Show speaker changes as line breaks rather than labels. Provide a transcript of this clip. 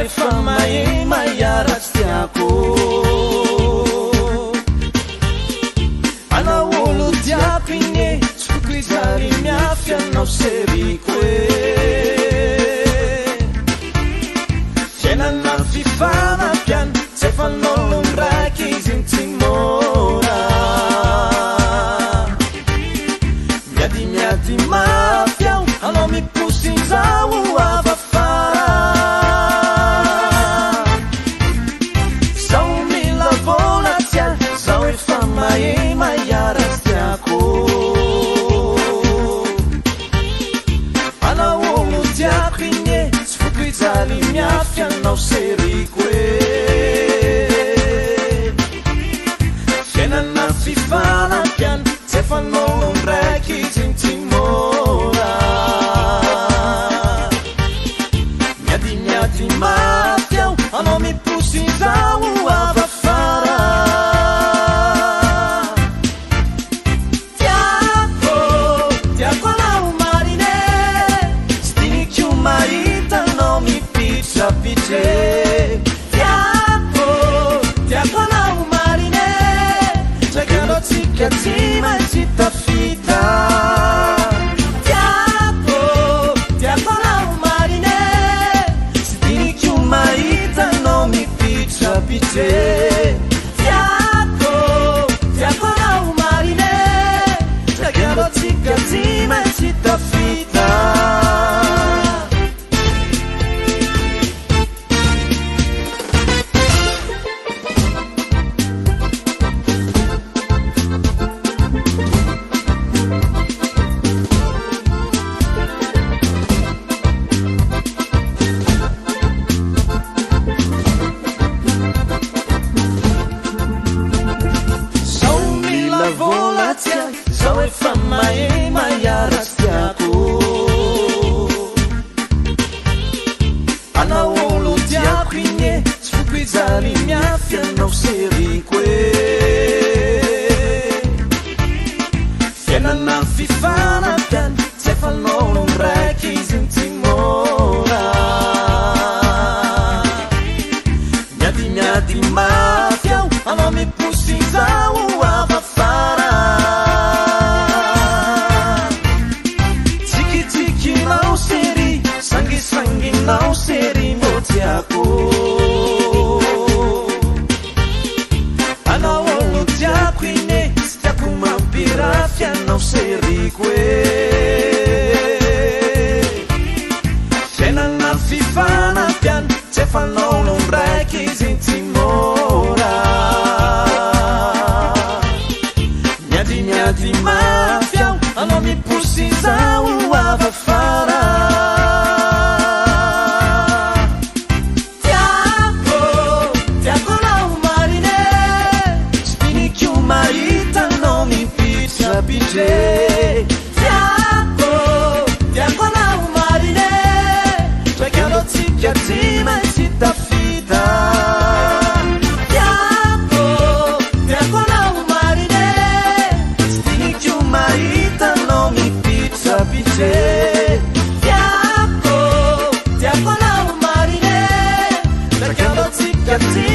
efa mahay maharatsy tiako anao olo tiako igny e tsy foko izary miafy anao seriko e fiainana fifanampiany tsy efa nolony raiky izy ny tsy mora miady mafy aho anao miposin'izao avafara zao mila volatsy a zao efa mahay maharatsy tiako anao olo tiako igny e tsy foko ijaly miafy anao seriko e fiainana fifanampiany tsy efa nolony raiky izy ny tsy mora miady mafy aho anao miposin'izao avafara tiako anao marine tsy diniko mahita anao mipitrapitre tiako anao marine traikanao tsika tsy maintsy tafita tiako anao marine tsy diniko mahita anao mipitrapitre tiako anao marine traikanao tsika tsy maintsy tafita zao efa mahay maharatsy tiako anao olo tiako igny e tsy foko ijaly miafy anao seriko e fiainana fifanampiany tsy efa nolony raiky izy ny tsy mora miady mafy aho anao miposin'izao avafara tsikitsikinao sery sangisanginao sery mo tiako anao olo tiako igny e tsy tiako mampirafy anao seriko e fiainana fifanampiany tsy efa nolony raiky izy ny tsy mora miady mafy aho anao miposin'izao avafara tiako anao marine tsy diniko mahita anao mipitrapitre tiako anao marine traikanao tsika tsy maintsy tafita tiako anao marine tsy diniko mahita anao mipitrapitre tiako anao marine traikanao tsika tsy